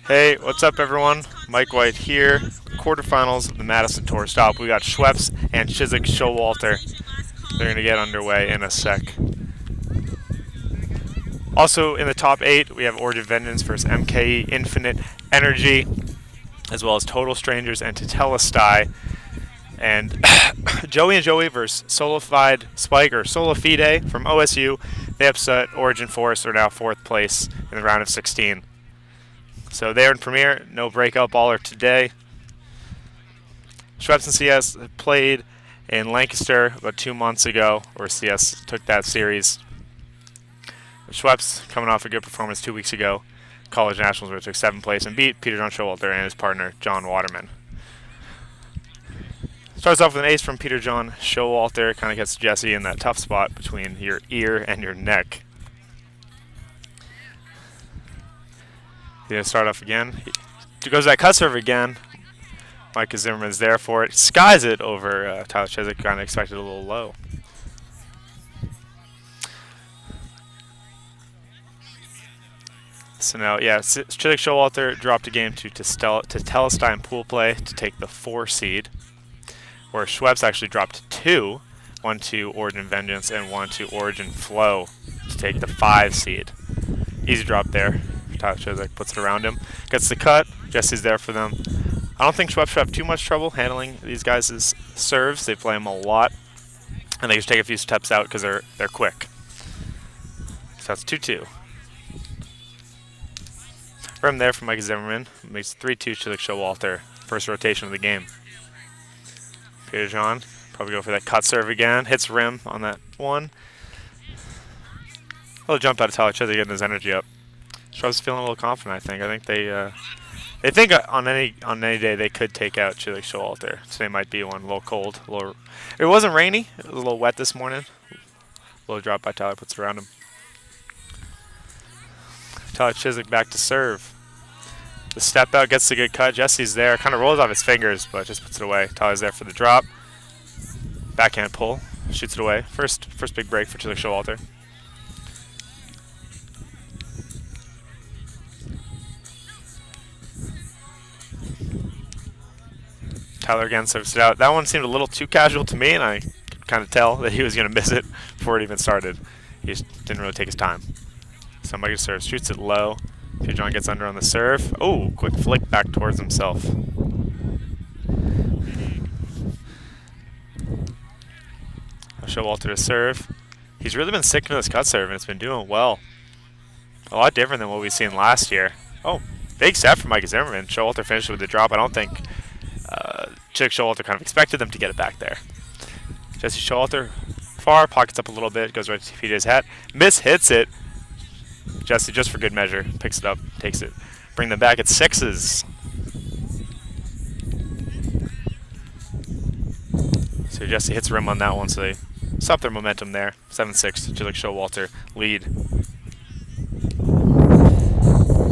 Hey, what's up, everyone? Mike White here. Quarterfinals of the Madison Tour Stop. We got Schweppes and Cisek Showalter. They're going to get underway in a sec. Also in the top 8, we have Origin Vengeance versus MKE Infinite Energy, as well as Total Strangers and Tetelestai. And Joey and Joey versus Solified Spike or Solifide from OSU. They upset Origin Force. Are now 4th place in the round of 16. So they're in Premier, no breakout baller today. Schweppes and CS played in Lancaster about 2 months ago, where CS took that series. Schweppes coming off a good performance 2 weeks ago, College Nationals, where it took 7th place and beat Peter John Showalter and his partner John Waterman. Starts off with an ace from Peter John Showalter, kind of gets Jesse in that tough spot between your ear and your neck. He's going to start off again. He goes that cut serve again. Micah Zimmerman's there for it. Skies it over Tyler Cisek, kind of expected a little low. So now, yeah, Cisek Showalter dropped a game to Tetelestai in pool play to take the 4 seed, where Schweppes actually dropped 2, one to Origin Vengeance and one to Origin Flow to take the 5 seed. Easy drop there. Tyler Cisek puts it around him, gets the cut. Jesse's there for them. I don't think Schweppes should have too much trouble handling these guys' serves. They play them a lot, and they just take a few steps out because they're quick. So that's 2-2. Rim there from Micah Zimmerman. Makes 3-2 Cisek Showalter. First rotation of the game. Peter John probably go for that cut serve again. Hits rim on that one. A little jump out of Tyler Cisek, getting his energy up. Schweppes feeling a little confident. I think they think on any day they could take out Cisek Showalter. Today might be one. A little cold. It wasn't rainy. It was a little wet this morning. Low drop by Tyler, puts it around him. Tyler Cisek back to serve. The step out gets the good cut. Jesse's there. Kind of rolls off his fingers, but just puts it away. Tyler's there for the drop. Backhand pull. Shoots it away. First big break for Cisek Showalter. Tyler again serves it out. That one seemed a little too casual to me, and I could kind of tell that he was going to miss it before it even started. He just didn't really take his time. Somebody serves, shoots it low. Peter John gets under on the serve. Oh, quick flick back towards himself. I'll show Walter to serve. He's really been sticking to this cut serve, and it's been doing well. A lot different than what we've seen last year. Oh, big set from Micah Zimmerman. Showalter finished with the drop. I don't think Cisek Showalter kind of expected them to get it back there. Jesse Showalter far, pockets up a little bit, goes right to PJ's hat. Miss hits it. Jesse, just for good measure, picks it up, takes it. Bring them back at 6s. So Jesse hits rim on that one, so they stop their momentum there. 7-6, Cisek Showalter lead.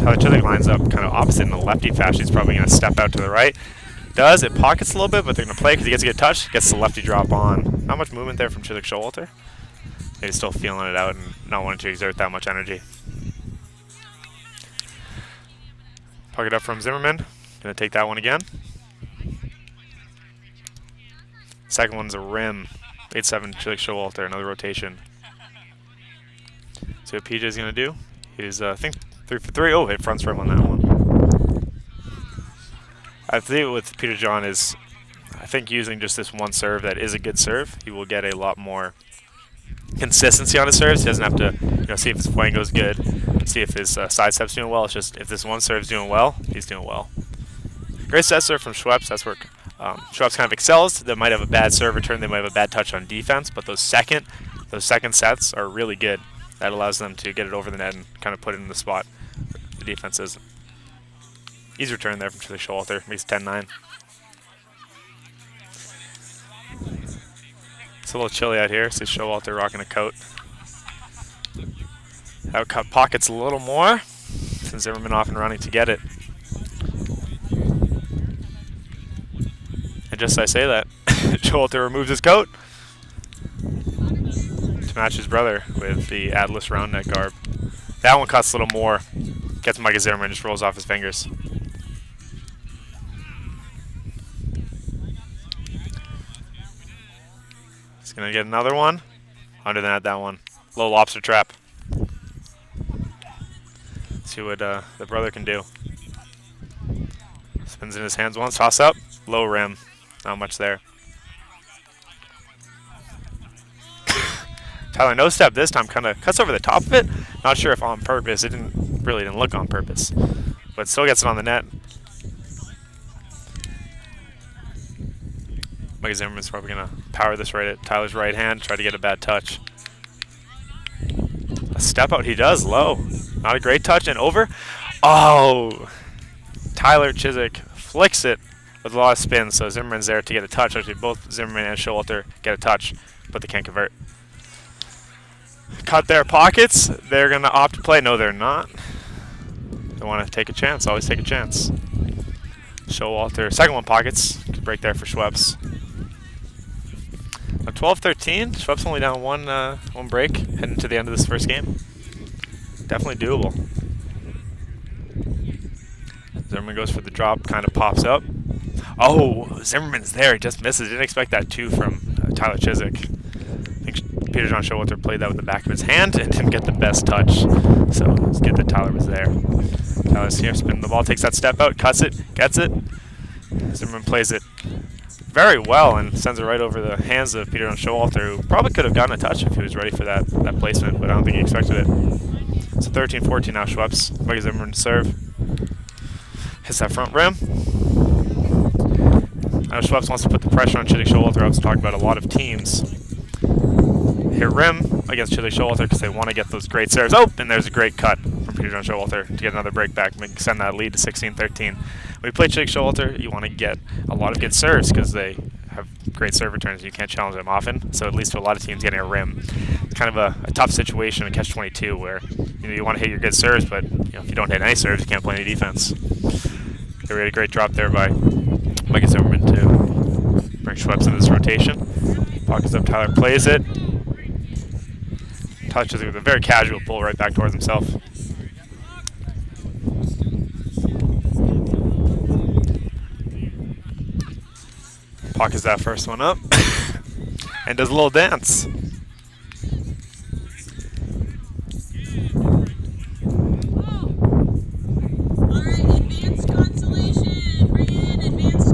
Tyler Cisek lines up kind of opposite in a lefty fashion. He's probably going to step out to the right. Does, it pockets a little bit, but they're going to play because he gets a good touch, gets the lefty drop on. Not much movement there from Cisek Showalter. He's still feeling it out and not wanting to exert that much energy. Puck it up from Zimmerman. Going to take that one again. Second one's a rim. 8-7 Cisek Showalter, another rotation. See what PJ's going to do. He's, I think, 3 for 3. Oh, hit front rim on that one. I think with Peter John is, I think using just this one serve that is a good serve, he will get a lot more consistency on his serves. He doesn't have to, see if his point goes good, see if his side step's doing well. It's just if this one serve's doing well, he's doing well. Great set serve from Schweppes. That's where Schweppes kind of excels. They might have a bad serve return, they might have a bad touch on defense, but those second sets are really good. That allows them to get it over the net and kind of put it in the spot the defense isn't. Easy return there from Cisek Showalter. Makes 10-9. It's a little chilly out here. See Showalter rocking a coat. Outcut pockets a little more since Zimmerman off and running to get it. And just as I say that, Showalter removes his coat to match his brother with the Atlas round neck garb. That one cuts a little more. Gets Micah Zimmerman, just rolls off his fingers. He's going to get another one. Under the net, that one. Low lobster trap. See what the brother can do. Spins in his hands once, toss up, low rim. Not much there. Tyler no step this time, kind of cuts over the top of it. Not sure if on purpose. It really didn't look on purpose, but still gets it on the net. Mike Zimmerman's probably gonna power this right at Tyler's right hand, try to get a bad touch. A step out he does, low. Not a great touch and over. Oh, Tyler Cisek flicks it with a lot of spin, so Zimmerman's there to get a touch. Actually, both Zimmerman and Showalter get a touch, but they can't convert. Cut their pockets. They're going to opt to play. No, they're not. They want to take a chance. Always take a chance. Showalter, second one pockets. Good break there for Schweppes. 12-13. Schweppes only down one break heading to the end of this first game. Definitely doable. Zimmerman goes for the drop, kind of pops up. Oh, Zimmerman's there. He just misses. Didn't expect that too from Tyler Cisek. I think Peter John Showalter played that with the back of his hand and didn't get the best touch. So it's good that Tyler was there. Tyler's here, spinning the ball, takes that step out, cuts it, gets it. Zimmerman plays it very well and sends it right over the hands of Peter John Showalter, who probably could have gotten a touch if he was ready for that placement, but I don't think he expected it. So 13-14 now, Schweppes. Mike Zimmerman to serve. Hits that front rim. Now Schweppes wants to put the pressure on Cisek Showalter. I was talking about a lot of teams hit rim against Cisek Showalter because they want to get those great serves. Oh, and there's a great cut from Peter John Showalter to get another break back and send that lead to 16-13. When you play Cisek Showalter, you want to get a lot of good serves because they have great serve returns. You can't challenge them often, so it leads to a lot of teams getting a rim. It's kind of a tough situation in catch-22 where you want to hit your good serves, but if you don't hit any serves, you can't play any defense. We had a great drop there by Mike Zimmerman to bring Schweppes into this rotation. Pockets up, Tyler plays it. Touches it with a very casual pull right back towards himself. Pockets that first one up and does a little dance.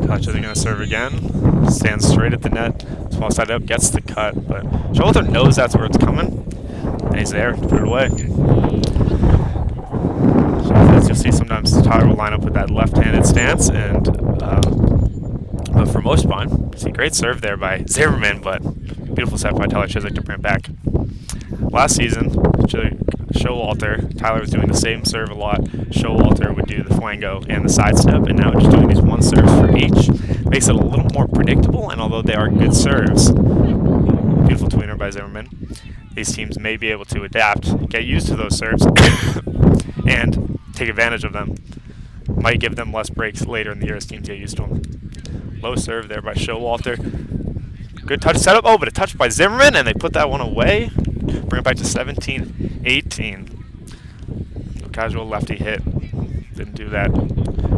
Touch is going to serve again. Stands straight at the net. Small side up, gets the cut, but Showalter knows that's where it's coming, and he's there to put it away. So as you'll see, sometimes Tyler will line up with that left-handed stance, and but for most part, see great serve there by Zimmerman, but beautiful set by Tyler Cisek to bring it back. Last season, Showalter, Tyler was doing the same serve a lot. Showalter would do the flango and the sidestep, and now just doing these one serves for each makes it a little more predictable. And although they are good serves, beautiful tweener by Zimmerman, these teams may be able to adapt, get used to those serves, and take advantage of them. Might give them less breaks later in the year as teams get used to them. Low serve there by Showalter. Good touch setup. Oh, but a touch by Zimmerman, and they put that one away. Bring it back to 17-18. Casual lefty hit. Didn't do that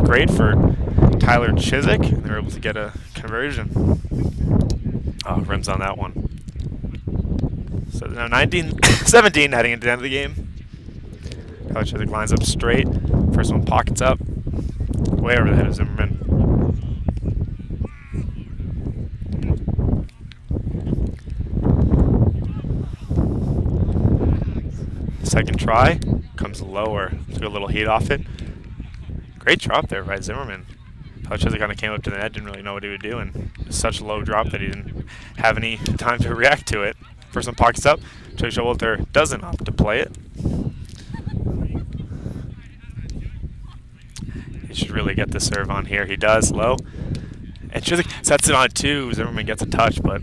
great for Tyler Cisek, and they were able to get a conversion. Oh, rims on that one. So now 19-17 heading into the end of the game. Tyler Cisek lines up straight. First one pockets up. Way over the head of Zimmerman. Second try, comes lower. Took a little heat off it. Great drop there by Zimmerman. Cisek kind of came up to the net, didn't really know what he would do, and such a low drop that he didn't have any time to react to it. First one pockets up. Showalter doesn't opt to play it. He should really get the serve on here. He does, low. And Cisek sets it on two. Zimmerman gets a touch, but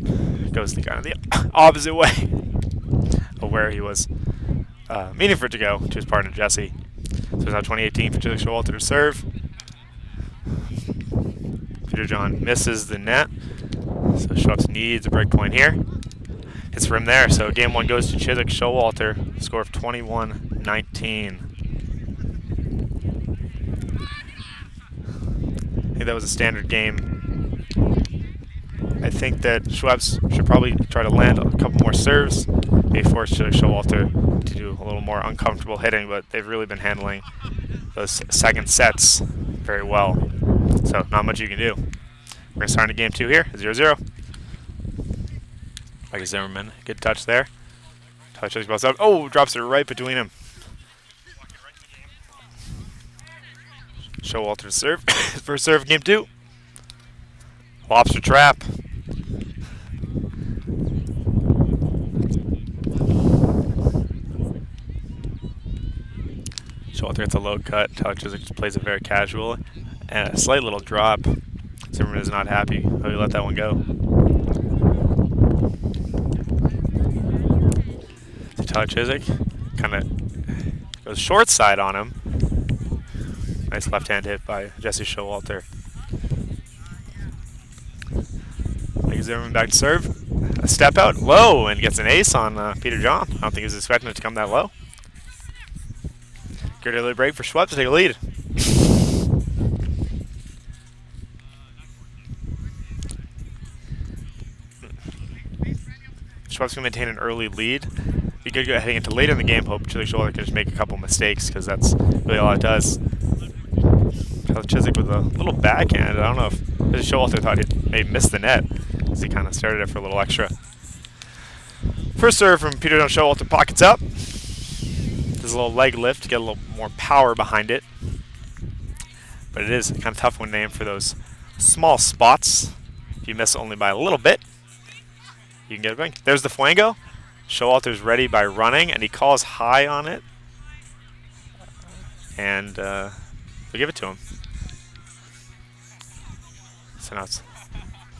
goes the kind of the opposite way of where he was meaning for it to go to his partner Jesse. So it's now 2018 for Cisek Showalter to serve. Peter John misses the net, so Schweppes needs a break point here. Hits rim there, so game one goes to Cisek Showalter, score of 21-19. think that was a standard game. I think that Schweppes should probably try to land a couple more serves. Maybe force Showalter to do a little more uncomfortable hitting, but they've really been handling those second sets very well. So not much you can do. We're going to start into game 2 here, 0-0. Like Zimmerman, good touch there. Touch goes up. Oh, drops it right between him. Showalter to serve. First serve, game 2. Lobster trap. Showalter gets a low cut. Touches it, just plays it very casual. And a slight little drop. Zimmerman is not happy. Oh, he let that one go. Touch Cisek. Kind of goes short side on him. Nice left hand hit by Jesse Showalter. Zimmerman back to serve. A step out low and gets an ace on Peter John. I don't think he was expecting it to come that low. Good early break for Schweppes to take a lead. Schweppes can maintain an early lead. Be good heading into later in the game. Hope Showalter can just make a couple mistakes because that's really all it does. Cisek with a little backhand. I don't know if Showalter thought he may miss the net as he kind of started it for a little extra. First serve from Peter John. Showalter pockets up. Does a little leg lift to get a little more power behind it. But it is kind of tough when named for those small spots. If you miss only by a little bit, you can get it going. There's the Fuego. Showalter's ready by running, and he calls high on it. And we give it to him. So now it's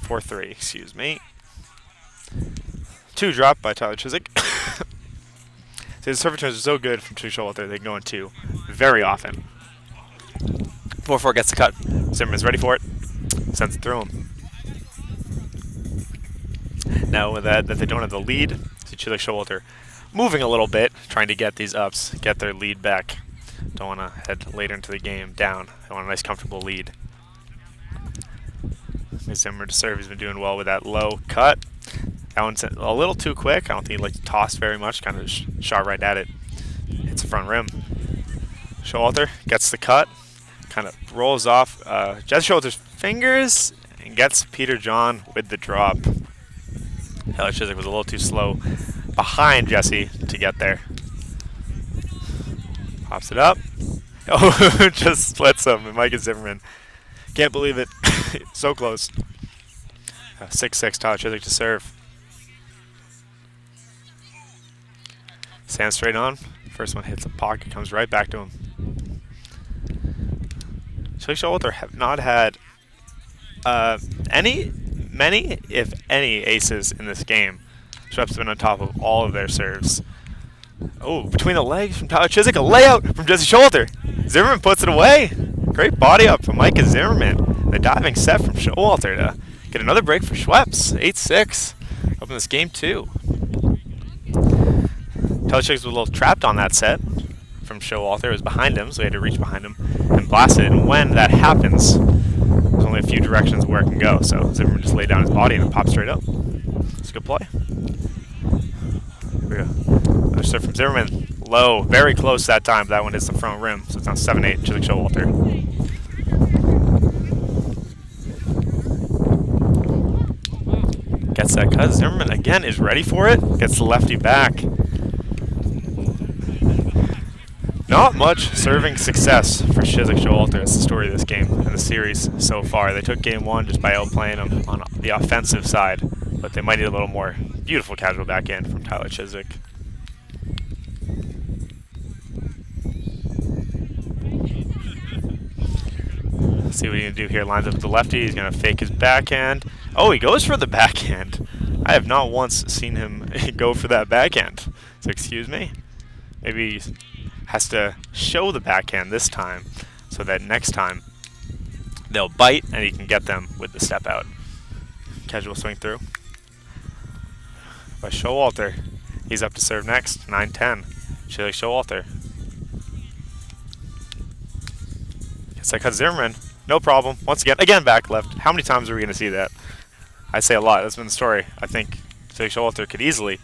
4-3, excuse me. 2 drop by Tyler Cisek. So the serve returns are so good from Showalter, they can go in 2 very often. 4-4 gets the cut. Zimmerman's ready for it. Sends it through him. Now with that they don't have the lead, see Showalter moving a little bit, trying to get these ups, get their lead back. Don't want to head later into the game down. They want a nice comfortable lead. Zimmer to serve. He's been doing well with that low cut. That one's a little too quick. I don't think he likes to toss very much. Kind of shot right at it. Hits the front rim. Showalter gets the cut. Kind of rolls off Jesse Showalter's fingers and gets Peter John with the drop. Tyler Cisek was a little too slow behind Jesse to get there. Pops it up. Oh, just splits him. And Mike Zimmerman. Can't believe it. So close. 6-6, Tyler Cisek to serve. Stands straight on. First one hits the pocket, comes right back to him. Showalter have not had many, if any, aces in this game. Schweppes have been on top of all of their serves. Oh, between the legs from Tyler Cisek, a layout from Jesse Showalter. Zimmerman puts it away. Great body up from Micah Zimmerman. The diving set from Showalter to get another break for Schweppes. 8-6. Open this game 2. Tyler Cisek was a little trapped on that set from Showalter. It was behind him, so he had to reach behind him and blast it. And when that happens, there's only a few directions where it can go. So Zimmerman just laid down his body and it popped straight up. It's a good play. Here we go. Another serve from Zimmerman. Low, very close that time. That one hits the front rim, so it's now 7-8. Cisek Showalter. Gets that cut. Zimmerman again is ready for it. Gets the lefty back. Not much serving success for Cisek Showalter. That's the story of this game and the series so far. They took game 1 just by outplaying them on the offensive side, but they might need a little more beautiful casual backhand from Tyler Cisek. Let's see what he can do here. Lines up with the lefty. He's going to fake his backhand. Oh, he goes for the backhand. I have not once seen him go for that backhand. So excuse me. Maybe he has to show the backhand this time so that next time they'll bite and he can get them with the step out. Casual swing through by Showalter. He's up to serve next. 9-10. Showalter. Gets that cut Zimmerman. No problem. Once again back left. How many times are we going to see that? I say a lot. That's been the story. I think Showalter could easily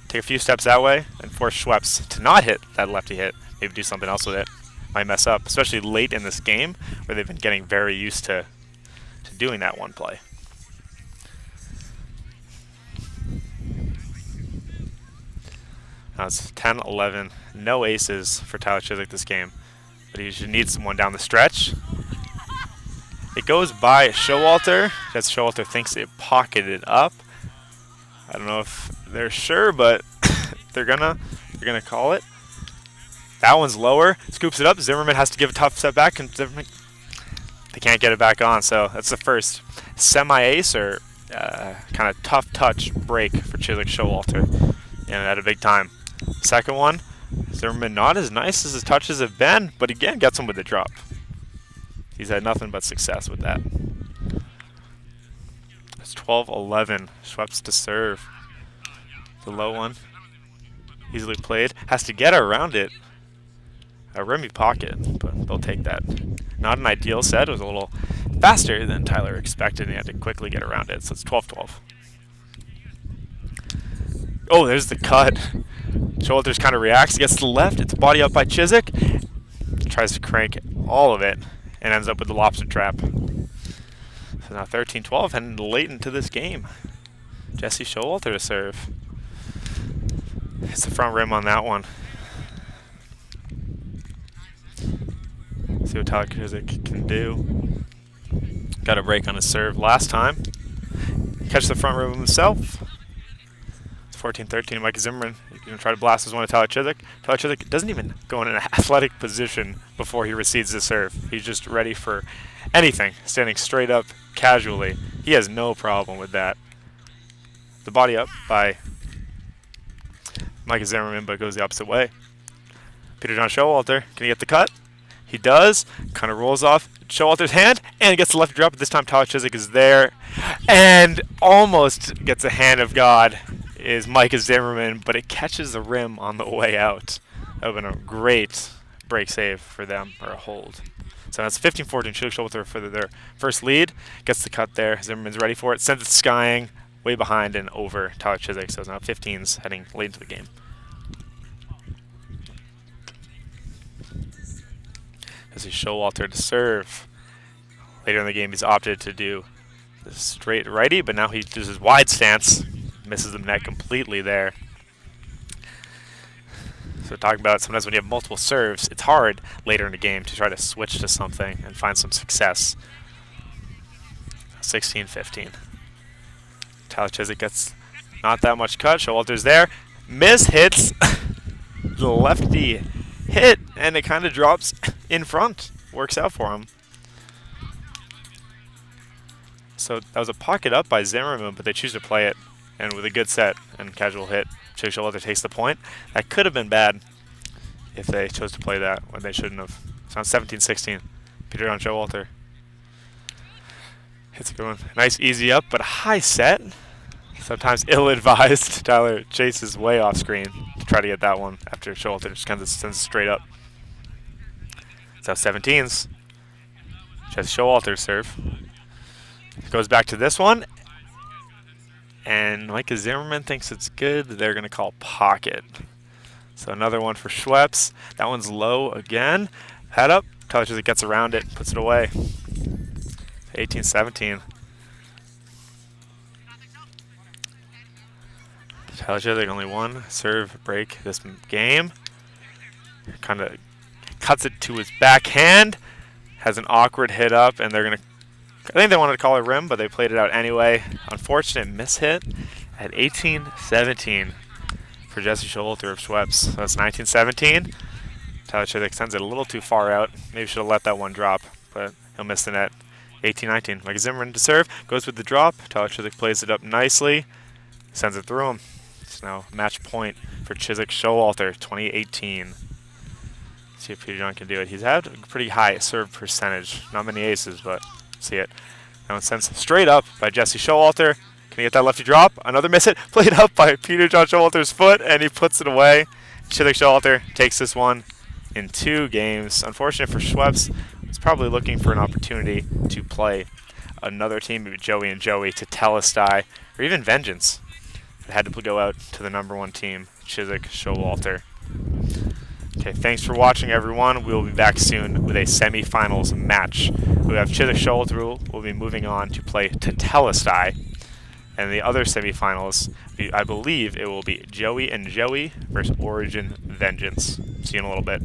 take a few steps that way and force Schweppes to not hit that lefty hit. Maybe do something else with it. Might mess up, especially late in this game where they've been getting very used to doing that one play. Now it's 10-11. No aces for Tyler Cisek this game, but he should need someone down the stretch. It goes by Showalter, because Showalter thinks it pocketed up. I don't know if they're sure, but they're gonna call it. That one's lower. Scoops it up. Zimmerman has to give a tough step back, and Zimmerman, they can't get it back on. So that's the first semi-ace or kind of tough touch break for Cisek Showalter, and at a big time. Second one, Zimmerman not as nice as his touches have been, but again gets him with the drop. He's had nothing but success with that. It's 12-11. Schweppes to serve. The low one. Easily played. Has to get around it. A rimmy pocket, but they'll take that. Not an ideal set. It was a little faster than Tyler expected, and he had to quickly get around it. So it's 12-12. Oh, there's the cut. Showalter's kind of reacts. Gets to the left. It's body up by Cisek. Tries to crank all of it and ends up with the lobster trap. So now 13-12, heading late into this game. Jesse Showalter to serve. Hits the front rim on that one. See what Tyler Cisek can do. Got a break on his serve last time. Catch the front rim himself. It's 14-13. Mike Zimmerman going to try to blast his one to Tyler Cisek. Tyler Cisek doesn't even go in an athletic position before he receives the serve. He's just ready for anything, standing straight up casually. He has no problem with that. The body up by Mike Zimmerman, but goes the opposite way. Peter John Showalter, can he get the cut? He does. Kind of rolls off Showalter's hand and gets the left drop. But this time Tyler Cisek is there and almost gets a hand of God. Is Mike Zimmerman, but it catches the rim on the way out. That would have been a great break save for them, or a hold. So that's 15-14. Showalter for their first lead. Gets the cut there. Zimmerman's ready for it. Sends it skying way behind and over Tyler Cisek. So it's now 15s heading late into the game. As he Showalter to serve. Later in the game, he's opted to do the straight righty, but now he does his wide stance. Misses the net completely there. So talking about sometimes when you have multiple serves, it's hard later in the game to try to switch to something and find some success. 16-15. Tyler Cisek gets not that much cut. Showalter's there. Miss hits the lefty hit, and it kind of drops in front. Works out for him. So that was a pocket up by Zimmerman, but they choose to play it. And with a good set and casual hit, Showalter takes the point. That could have been bad if they chose to play that when they shouldn't have. So on 17-16, Peter on Showalter. Hits a good one. Nice easy up, but a high set. Sometimes ill-advised. Tyler chases way off screen to try to get that one after Showalter just kind of sends it straight up. So 17s. Just Showalter serve. Goes back to this one. And Mike Zimmerman thinks it's good. They're going to call pocket. So another one for Schweppes. That one's low again. Head up. Tyler Cisek gets around it, puts it away. 18-17. Tyler Cisek only one serve break this game. Kind of cuts it to his backhand. Has an awkward hit up, and they're going to I think they wanted to call it rim, but they played it out anyway. Unfortunate mishit at 18-17 for Jesse Showalter of Schweppes. So that's 19-17. Tyler Cisek sends it a little too far out. Maybe should have let that one drop, but he'll miss the net. 18-19. Mike Zimmerman to serve. Goes with the drop. Tyler Cisek plays it up nicely. Sends it through him. It's now match point for Cisek Showalter, 2018. See if Peter John can do it. He's had a pretty high serve percentage. Not many aces, but see it. That one sends straight up by Jesse Showalter. Can he get that lefty drop? Another miss hit. Played up by Peter John Showalter's foot, and he puts it away. Cisek Showalter takes this one in 2 games. Unfortunate for Schweppes. It's probably looking for an opportunity to play another team, maybe Joey and Joey, to Telestai, or even Vengeance. It had to go out to the #1 team, Cisek, Showalter. Okay, thanks for watching, everyone. We will be back soon with a semifinals match. We have Cisek Showalter will be moving on to play Telestai. And the other semifinals, I believe it will be Joey and Joey versus Origin Vengeance. See you in a little bit.